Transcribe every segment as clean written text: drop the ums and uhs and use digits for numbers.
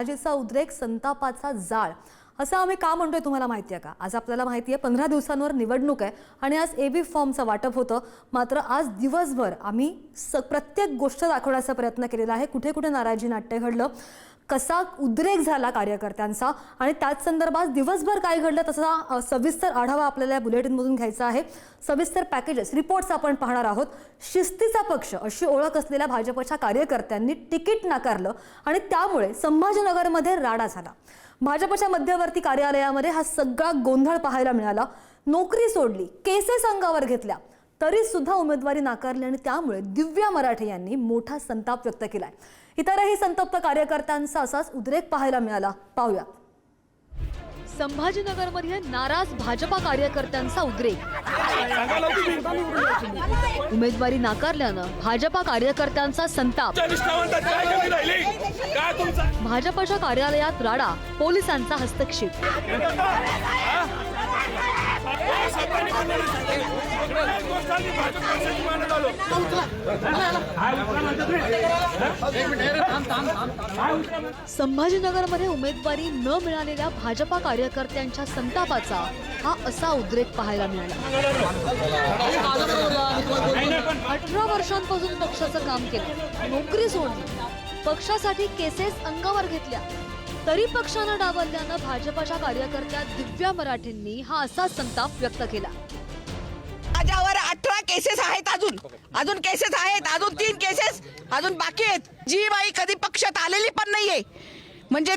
नाराजीचा उद्रेक, संतापाचा जाळ असं आम्ही का म्हणतोय तुम्हाला माहिती आहे का? आज आपल्याला माहिती आहे 15 दिवसांवर निवडणूक आहे आणि आज एबी फॉर्मचं वाटप होतं. मात्र आज दिवसभर आम्ही प्रत्येक गोष्ट दाखवण्याचा प्रयत्न केलेला आहे. कुठे कुठे नाराजी नाट्य घडलं, कसा उद्रेक झाला कार्यकर्त्यांचा आणि त्याच संदर्भात दिवसभर काय घडलं तसा सविस्तर आढावा आपल्याला या बुलेटिनमधून घ्यायचा आहे. सविस्तर पॅकेजेस, रिपोर्ट्स आपण पाहणार आहोत. शिस्तीचा पक्ष अशी ओळख असलेल्या भाजपच्या कार्यकर्त्यांनी तिकीट नाकारलं आणि त्यामुळे संभाजीनगरमध्ये राडा झाला. भाजपच्या मध्यवर्ती कार्यालयामध्ये हा सगळा गोंधळ पाहायला मिळाला. नोकरी सोडली, केसेस अंगावर घेतल्या, तरी सुद्धा उमेदवारी नाकारली आणि त्यामुळे दिव्या मराठे यांनी मोठा संताप व्यक्त केलाय. इतरही संतप्त कार्यकर्त्यांचा असाच उद्रेक पाहायला मिळाला. पाहूया. संभाजीनगरमध्ये नाराज भाजपा कार्यकर्त्यांचा उद्रेक. उमेदवारी नाकारल्यानं भाजपा कार्यकर्त्यांचा संताप. भाजपच्या कार्यालयात राडा, पोलिसांचा हस्तक्षेप. संभाजीनगरमध्ये उमेदवारी न मिळालेल्या भाजपा कार्यकर्त्यांच्या संतापाचा हा असा उद्रेक पाहायला मिळाला. 18 वर्षांपासून पक्षाचं काम केलं, नोकरी सोडली, पक्षासाठी केसेस अंगावर घेतल्या, तरी पक्षानं डावलल्यानं भाजपच्या कार्यकर्त्या दिव्या मराठेंनी हा असा संताप व्यक्त केला. माझ्यावर 18 केसेस आहेत, अजून केसेस आहेत, अजून 3 केसेस अजून बाकी आहेत. जी बाई कधी पक्षात आलेली पण नाहीये, म्हणजे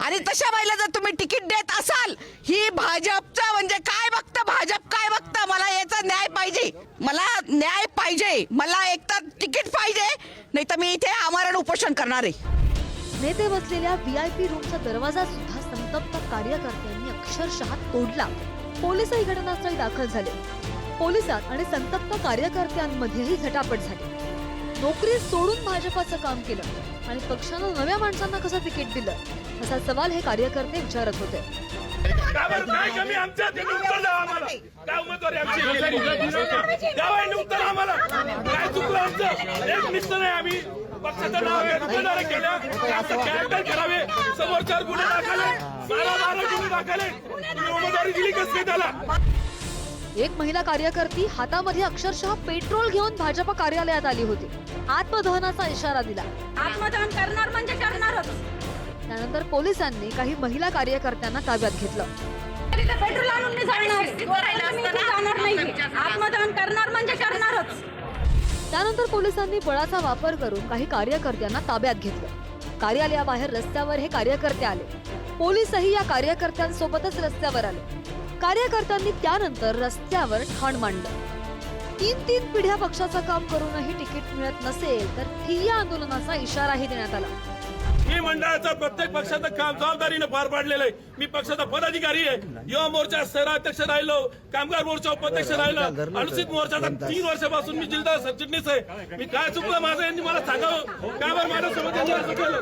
आणि तशा बाईला जर तुम्ही तिकीट देत असाल, ही भाजपचं म्हणजे काय बघतं, भाजप काय बघतं? मला याचा न्याय पाहिजे, मला न्याय पाहिजे, मला एकतर तिकीट पाहिजे, नाही तर मी इथे आमरण उपोषण करणार आहे. नेते बसलेल्या VIP रूमचा दरवाजा सुद्धा संतप्त कार्यकर्त्यांनी अक्षरशः तोडला. पोलिसही घटनास्थळी दाखल झाले. पोलिसात आणि संतप्त कार्यकर्त्यांमध्येही झटापट झाली. नोकरी सोडून भाजपाचं काम केलं आणि पक्षानं नव्या माणसांना कसं तिकीट दिलं असा सवाल हे कार्यकर्ते विचारत होते. एक महिला कार्यकर्ती हातामध्ये अक्षरशः पेट्रोल घेऊन भाजप कार्यालयात आली होती. आत्मदहनाचा इशारा दिला. आत्मदहन करणार म्हणजे करणारच. त्यानंतर पोलिसांनी काही महिला कार्यकर्त्यांना ताब्यात घेतलं. पेट्रोल आणून मी जाणार नाही, आत्मदहन करणार म्हणजे करणारच. त्यानंतर पोलिसांनी बळाचा वापर करून काही कार्यकर्त्यांना ताब्यात घेतलं. कार्यालयाबाहेर रस्त्यावर हे कार्यकर्ते आले. पोलिसही या कार्यकर्त्यांसोबतच रस्त्यावर आले. कार्यकर्त्यांनी त्यानंतर रस्त्यावर ठाण मांडलं. 3 पिढ्या पक्षाचं काम करूनही तिकीट मिळत नसेल तर ठिय्या आंदोलनाचा इशाराही देण्यात आला. मी मंडळाचा प्रत्येक पक्षाचं काम जबाबदारीने पार पाडलेलं आहे. मी पक्षाचा पदाधिकारी आहे. युवा मोर्चा शहराध्यक्ष राहिलो, कामगार मोर्चा उपाध्यक्ष राहिलो, अनुसूचित मोर्चाचा 3 वर्षापासून मी जिल्हा सरचिटणीस आहे. मी काय चुकलं माझं यांनी मला सांगावं. का बरं माझ्यासोबत यांनी केलं?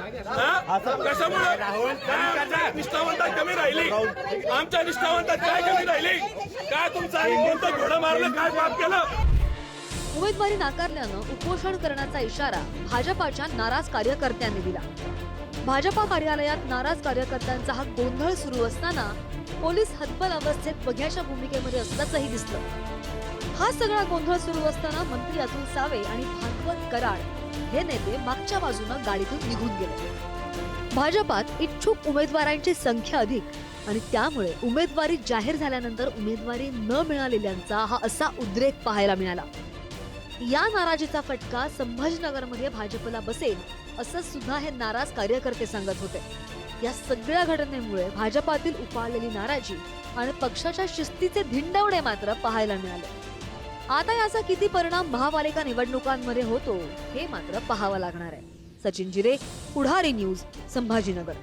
कशामुळे काय निष्ठावंतात कमी राहिली? आमच्या निष्ठावंतात काय कमी राहिली? काय तुमचं आम्ही कोणतं घोडं मारलं, काय पाप केलं? उमेदवारी नाकारल्यानं उपोषण करण्याचा इशारा भाजपाच्या नाराज कार्यकर्त्यांनी दिला. भाजपा कार्यालयात नाराज कार्यकर्त्यांचा हा गोंधळ सुरू असताना पोलीस हतबल अवस्थेत बघ्याच्या भूमिकेमध्ये असल्याचंही दिसलं. हा सगळा गोंधळ सुरू असताना मंत्री अतुल सावे आणि भागवत कराड हे नेते मागच्या बाजूनं गाडीतून निघून गेले. भाजपात इच्छुक उमेदवारांची संख्या अधिक आणि त्यामुळे उमेदवारी जाहीर झाल्यानंतर उमेदवारी न मिळालेल्यांचा हा असा उद्रेक पाहायला मिळाला. या नाराजीचा फटका संभाजीनगरमध्ये भाजपला बसेल असं सुद्धा हे नाराज कार्यकर्ते सांगत होते. या सगळ्या घटनेमुळे भाजपातील उफाळलेली नाराजी आणि पक्षाच्या शिस्तीचे धिंडवणे मात्र पाहायला मिळाले. आता याचा किती परिणाम महापालिका निवडणुकांमध्ये होतो हे मात्र पाहावं लागणार आहे. सचिन जिरे, पुढारी न्यूज, संभाजीनगर.